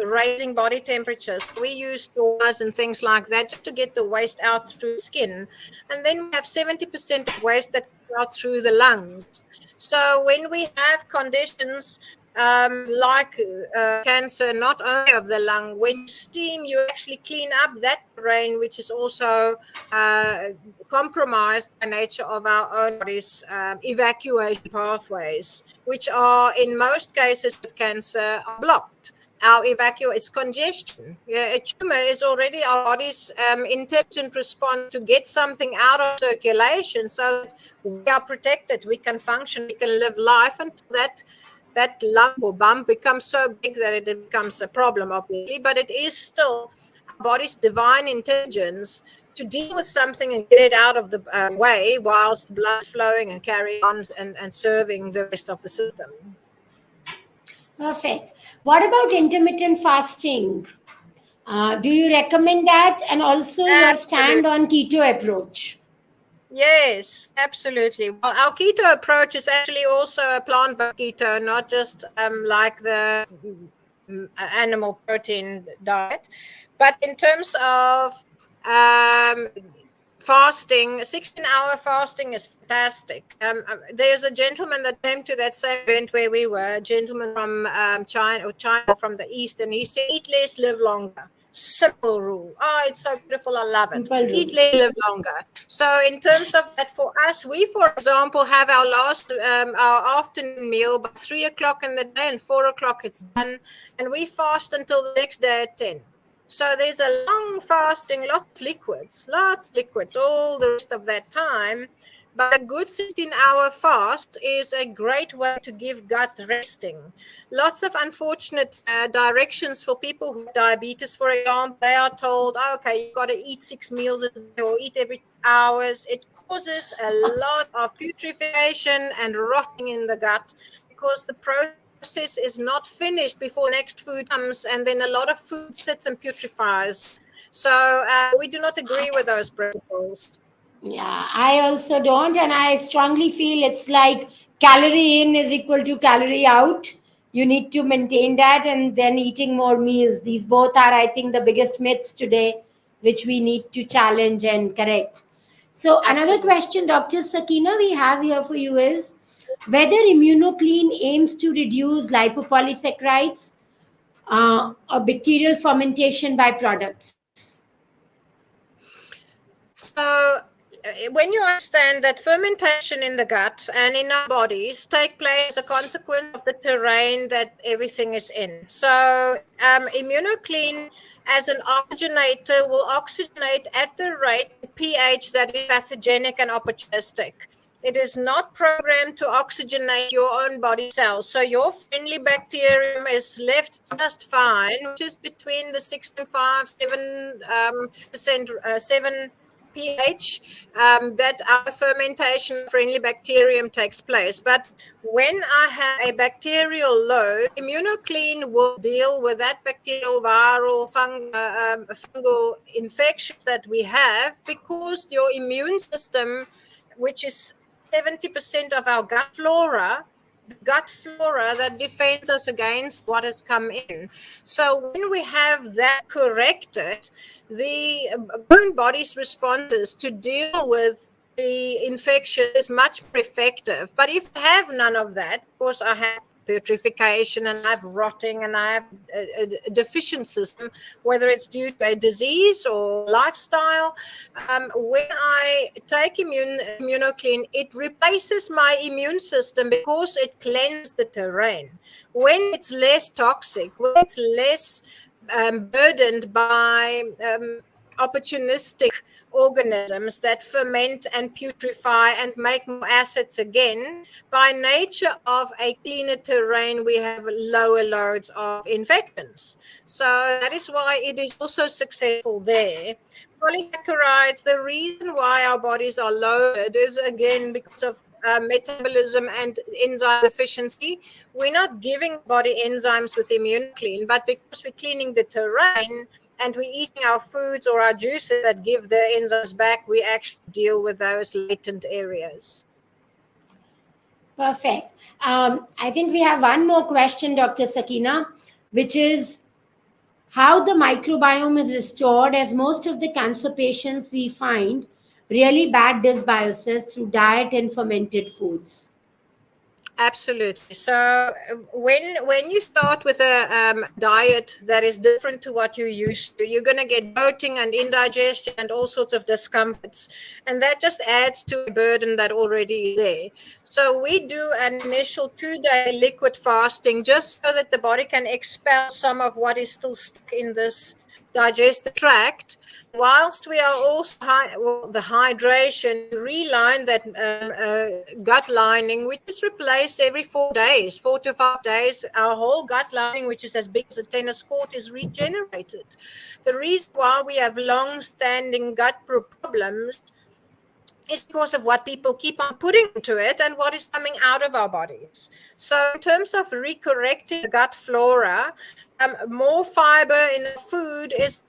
raising body temperatures. We use saunas and things like that just to get the waste out through the skin. And then we have 70% of waste that goes out through the lungs. So when we have conditions like cancer, not only of the lung, when you steam, you actually clean up that terrain, which is also compromised by nature of our own body's evacuation pathways, which are in most cases with cancer are blocked. It's congestion. A tumor is already our body's intelligent response to get something out of circulation so that we are protected, we can function, we can live life until that lump or bump becomes so big that it becomes a problem, obviously, but it is still our body's divine intelligence to deal with something and get it out of the way whilst the blood's flowing and carry on and serving the rest of the system. Perfect. What about intermittent fasting? Do you recommend that? And also your stand on keto approach? Yes, absolutely. Well, our keto approach is actually also a plant-based keto, not just like the animal protein diet. But in terms of fasting, 16-hour fasting is fantastic. There's a gentleman that came to that same event where we were, a gentleman from China from the East, and he said, eat less, live longer. Simple rule. Oh, it's so beautiful. I love it. Eat less, live longer. So in terms of that, for us, we, for example, have our our afternoon meal by 3 o'clock in the day, and 4 o'clock it's done. And we fast until the next day at 10. So there's a long fasting, lots of liquids, all the rest of that time. But a good 16-hour fast is a great way to give gut resting. Lots of unfortunate directions for people who have diabetes, for example. They are told, oh, okay, you've got to eat 6 meals a day or eat every 2 hours. It causes a lot of putrefaction and rotting in the gut because the process is not finished before next food comes, and then a lot of food sits and putrefies. So we do not agree with those principles. Yeah, I also don't, and I strongly feel it's like calorie in is equal to calorie out. you need to maintain that, and then eating more meals. These both are, I think, the biggest myths today, which we need to challenge and correct. So, another Absolutely. question, Dr. Sakeena, we have here for you is whether immunoclean aims to reduce lipopolysaccharides or bacterial fermentation byproducts. So, when you understand that fermentation in the gut and in our bodies take place as a consequence of the terrain that everything is in. So, immunoclean as an oxygenator will oxygenate at the rate and pH that is pathogenic and opportunistic. It is not programmed to oxygenate your own body cells. So your friendly bacterium is left just fine, which is between the 6.5, 7 pH, that our fermentation friendly bacterium takes place. But when I have a bacterial load, immunoclean will deal with that bacterial, viral, fungal infections that we have, because your immune system, which is 70% of our gut flora, the gut flora that defends us against what has come in. So when we have that corrected, the own body's responses to deal with the infection is much more effective. But if I have none of that, of course, I have putrefaction and I have rotting and I have a deficient system, whether it's due to a disease or lifestyle. When I take immunoclean, it replaces my immune system because it cleanses the terrain. When it's less toxic, when it's less burdened by opportunistic organisms that ferment and putrefy and make more acids again, by nature of a cleaner terrain, we have lower loads of infections. So that is why it is also successful there. Polysaccharides, the reason why our bodies are loaded is again because of metabolism and enzyme deficiency. We're not giving body enzymes with immunoclean, but because we're cleaning the terrain and we're eating our foods or our juices that give the enzymes back, we actually deal with those latent areas. Perfect. I think we have one more question, Dr. Sakeena, which is how the microbiome is restored, as most of the cancer patients we find really bad dysbiosis through diet and fermented foods. Absolutely. So when you start with a diet that is different to what you're used to, you're going to get bloating and indigestion and all sorts of discomforts, and that just adds to a burden that already is there. So we do an initial 2-day liquid fasting just so that the body can expel some of what is still stuck in this digestive tract, whilst we are also the hydration, reline that gut lining, which is replaced every 4 days, 4 to 5 days. Our whole gut lining, which is as big as a tennis court, is regenerated. The reason why we have long-standing gut problems is because of what people keep on putting into it and what is coming out of our bodies. So in terms of recorrecting the gut flora, more fiber in the food is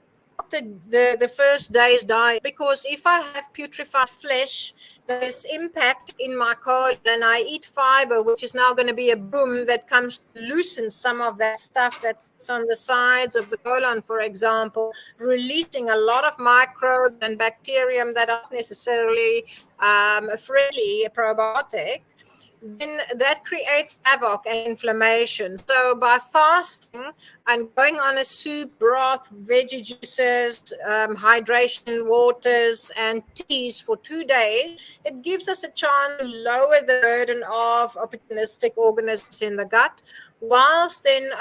the first day's diet, because if I have putrefied flesh, there's impact in my colon, and I eat fiber, which is now going to be a broom that comes to loosen some of that stuff that's on the sides of the colon, for example, releasing a lot of microbes and bacterium that aren't necessarily friendly, probiotic. Then that creates havoc and inflammation. So by fasting and going on a soup, broth, veggie juices, hydration waters, and teas for 2 days, it gives us a chance to lower the burden of opportunistic organisms in the gut, whilst then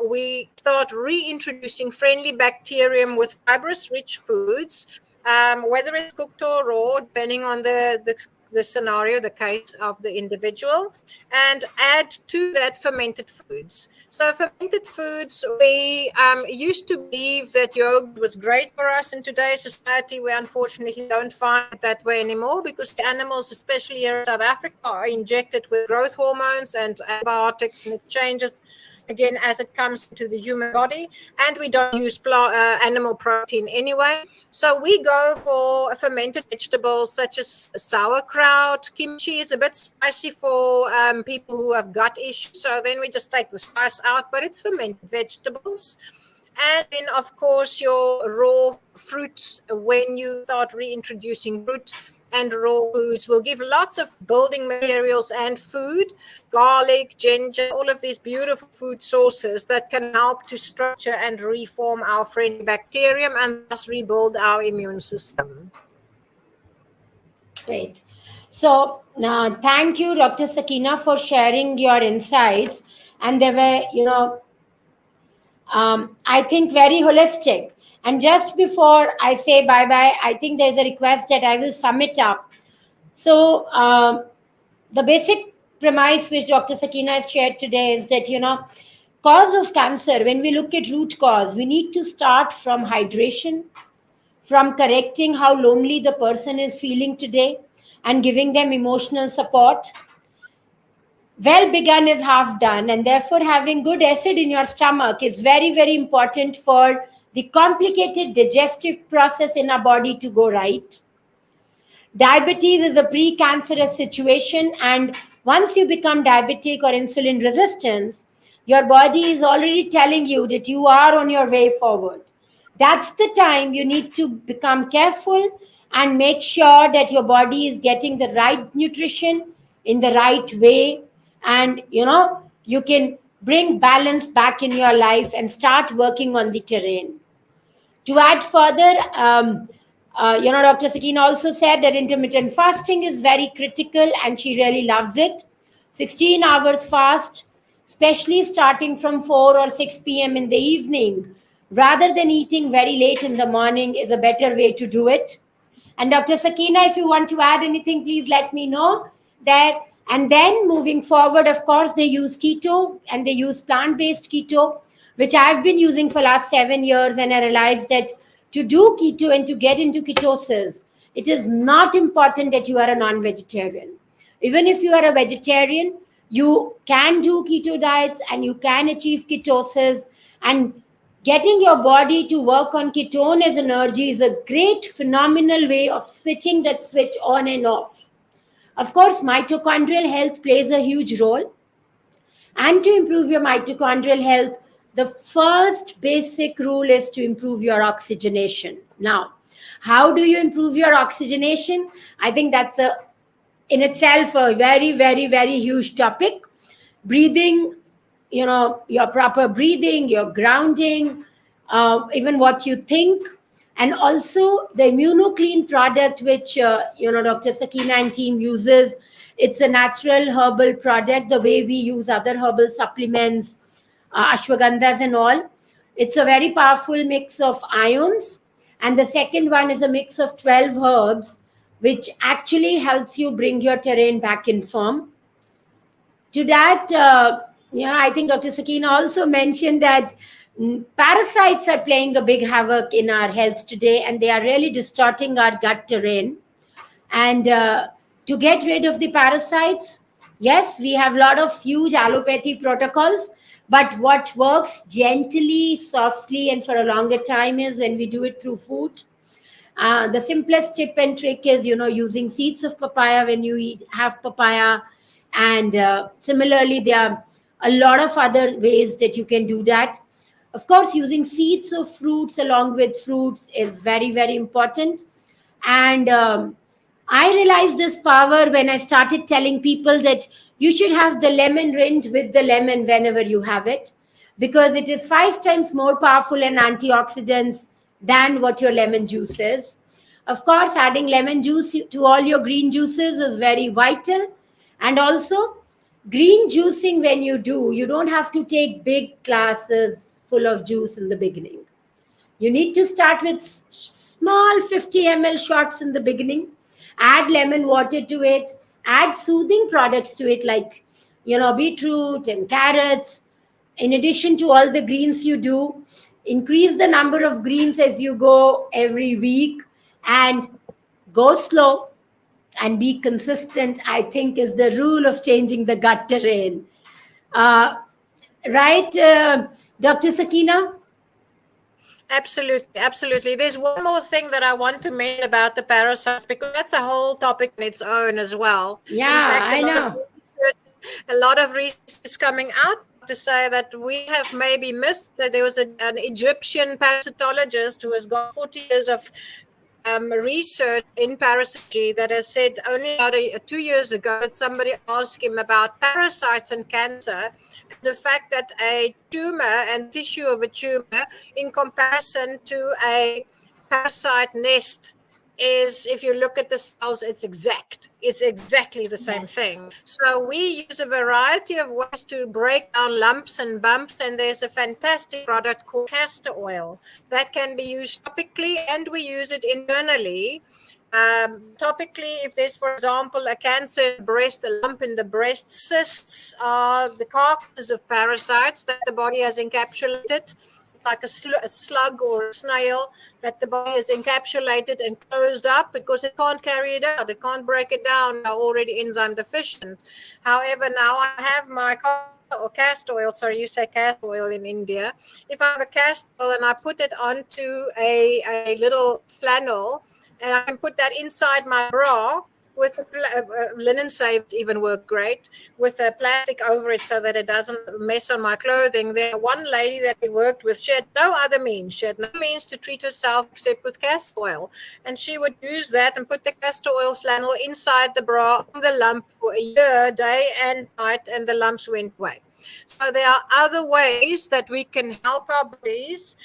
we start reintroducing friendly bacterium with fibrous-rich foods, whether it's cooked or raw, depending on the scenario, the case of the individual, and add to that fermented foods. So fermented foods, we used to believe that yogurt was great for us. In today's society, we unfortunately don't find it that way anymore, because the animals, especially here in South Africa, are injected with growth hormones and antibiotics, and it changes again, as it comes into the human body, and we don't use animal protein anyway. So we go for fermented vegetables such as sauerkraut. Kimchi is a bit spicy for people who have gut issues, so then we just take the spice out, but it's fermented vegetables. And then, of course, your raw fruits, when you start reintroducing fruit and raw foods, will give lots of building materials and food, garlic, ginger, all of these beautiful food sources that can help to structure and reform our friendly bacterium and thus rebuild our immune system. Great. So, thank you, Dr. Sakeena, for sharing your insights. And they were, I think, very holistic. And just before I say bye bye, I think there's a request that I will sum it up. So, the basic premise which Dr. Sakeena has shared today is that, cause of cancer, when we look at root cause, we need to start from hydration, from correcting how lonely the person is feeling today and giving them emotional support. Well begun is half done, and therefore having good acid in your stomach is very, very important for the complicated digestive process in our body to go right. Diabetes is a pre-cancerous situation, and once you become diabetic or insulin resistance, your body is already telling you that you are on your way forward. That's the time you need to become careful and make sure that your body is getting the right nutrition in the right way, and you can bring balance back in your life and start working on the terrain. To add further, Dr. Sakeena also said that intermittent fasting is very critical, and she really loves it. 16 hours fast, especially starting from 4 or 6 p.m. in the evening, rather than eating very late in the morning, is a better way to do it. And Dr. Sakeena, if you want to add anything, please let me know that. And then moving forward, of course, they use keto and they use plant-based keto, which I've been using for last 7 years. And I realized that to do keto and to get into ketosis, it is not important that you are a non-vegetarian. Even if you are a vegetarian, you can do keto diets and you can achieve ketosis. And getting your body to work on ketone as energy is a great, phenomenal way of switching that switch on and off. Of course, mitochondrial health plays a huge role. And to improve your mitochondrial health, the first basic rule is to improve your oxygenation. Now, how do you improve your oxygenation? I think that's in itself a very, very, very huge topic. Breathing, your proper breathing, your grounding, even what you think, and also the immunoclean product which Dr. Sakeena and team uses. It's a natural herbal product, the way we use other herbal supplements, ashwagandhas and all. It's a very powerful mix of ions, and the second one is a mix of 12 herbs which actually helps you bring your terrain back in form. To that, I think Dr. Sakeena also mentioned that parasites are playing a big havoc in our health today, and they are really distorting our gut terrain. And to get rid of the parasites, yes, we have a lot of huge allopathy protocols, but what works gently, softly, and for a longer time is when we do it through food. The simplest tip and trick is, using seeds of papaya when you have papaya. And similarly, there are a lot of other ways that you can do that. Of course, using seeds of fruits along with fruits is very, very important. And I realized this power when I started telling people that you should have the lemon rind with the lemon whenever you have it, because it is 5 times more powerful in antioxidants than what your lemon juice is. Of course, adding lemon juice to all your green juices is very vital. And also, green juicing, when you do, you don't have to take big glasses full of juice in the beginning. You need to start with small 50 ml shots in the beginning, add lemon water to it, add soothing products to it like, beetroot and carrots. In addition to all the greens you do, increase the number of greens as you go every week, and go slow and be consistent, I think, is the rule of changing the gut terrain. Right, Dr. Sakeena? Absolutely, absolutely. There's one more thing that I want to mention about the parasites, because that's a whole topic on its own as well. In Yeah, fact, I know. a lot of research is coming out to say that we have maybe missed that there was an Egyptian parasitologist who has got 40 years of research in parasitology that has said only about 2 years ago that somebody asked him about parasites and cancer, and the fact that a tumor and tissue of a tumor in comparison to a parasite nest is, if you look at the cells, it's exactly the same Yes. thing. So we use a variety of ways to break down lumps and bumps, and there's a fantastic product called castor oil that can be used topically, and we use it internally. Topically, if there's, for example, a cancer in the breast, a lump in the breast, cysts are the carcasses of parasites that the body has encapsulated, like a slug or a snail that the body is encapsulated and closed up because it can't carry it out. It can't break it down. They're already enzyme deficient. However, now I have my castor oil. Sorry, you say castor oil in India. If I have a castor oil and I put it onto a little flannel, and I can put that inside my bra with a linen save even work great, with a plastic over it so that it doesn't mess on my clothing. There one lady that we worked with, she had no other means. She had no means to treat herself except with castor oil, and she would use that and put the castor oil flannel inside the bra on the lump for a year, day and night, and the lumps went away. So there are other ways that we can help our bodies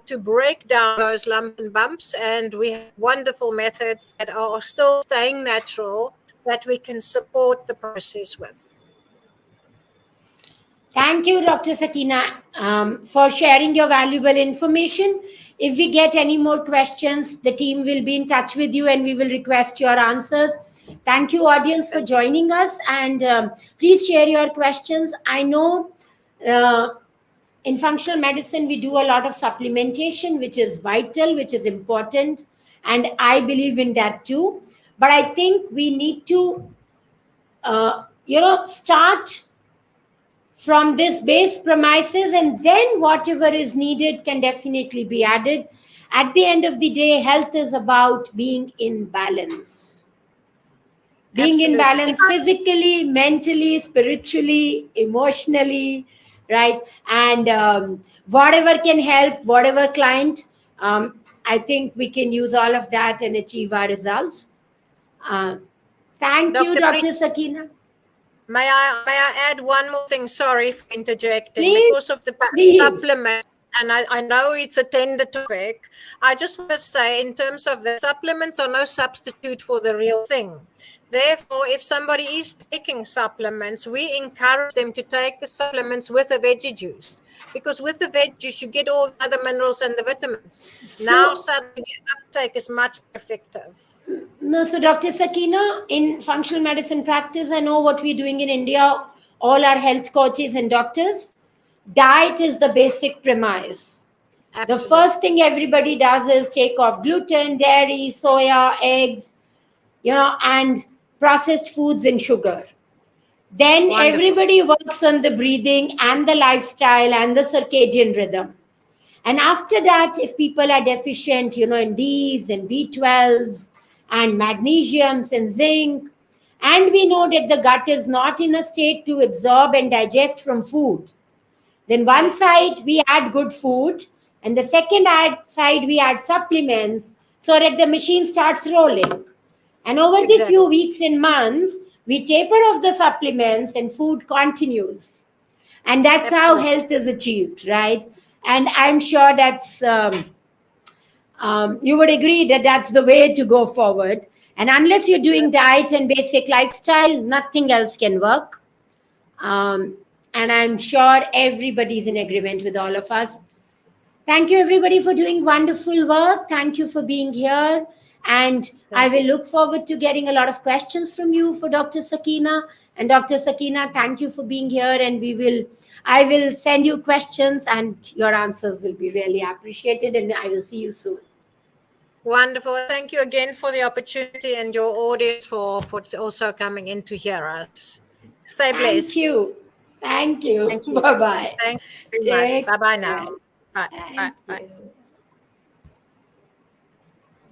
to break down those lumps and bumps, and we have wonderful methods that are still staying natural that we can support the process with. Thank you, Dr. Sakeena, for sharing your valuable information. If we get any more questions, the team will be in touch with you and we will request your answers. Thank you, audience, for joining us. And please share your questions. I know in functional medicine, we do a lot of supplementation, which is vital, which is important. And I believe in that too. But I think we need to, start from this base premises, and then whatever is needed can definitely be added. At the end of the day, health is about being in balance. Being in Absolutely. balance physically, mentally, spiritually, emotionally, right? And whatever can help, whatever client, I think we can use all of that and achieve our results. Uh, Thank you, Dr. Dr. Preet, Sakeena. may I add one more thing? Sorry for interjecting. Please, Because of the please. supplements, and I know it's a tender topic, I just want to say, in terms of the supplements, are no substitute for the real thing. Therefore, if somebody is taking supplements, we encourage them to take the supplements with a veggie juice, because with the veg juice you get all the other minerals and the vitamins. Now So, suddenly the uptake is much more effective. no, so Dr. Sakeena, in functional medicine practice, I know what we're doing in India, all our health coaches and doctors. Diet is the basic premise. The Absolutely. first thing everybody does is take off gluten, dairy, soya, eggs, and processed foods and sugar. Then Wonderful. everybody works on the breathing and the lifestyle and the circadian rhythm. And after that, if people are deficient, in D's and B12s and magnesiums and zinc, and we know that the gut is not in a state to absorb and digest from food, then one Mm, side we add good food, and the second side we add supplements so that the machine starts rolling. And over the few exactly. weeks and months, we taper off the supplements and food continues. And that's how Absolutely. health is achieved, right? And I'm sure that's, you would agree that that's the way to go forward. And unless you're doing diet and basic lifestyle, nothing else can work. Um, and I'm sure everybody's in agreement with all of us. Thank you, everybody, for doing wonderful work. Thank you for being here. And I Thank will you. look forward to getting a lot of questions from you for Dr. Sakeena. And Dr. Sakeena, thank you for being here. And I will send you questions, and your answers will be really appreciated. And I will see you soon. Wonderful. Thank you again for the opportunity, and your audience for also coming in to hear us. Stay Thank blessed. you. Thank you. Thank you. Bye bye. Thank you very much. Take Bye bye care. now. Bye. Bye. Thank Bye. you.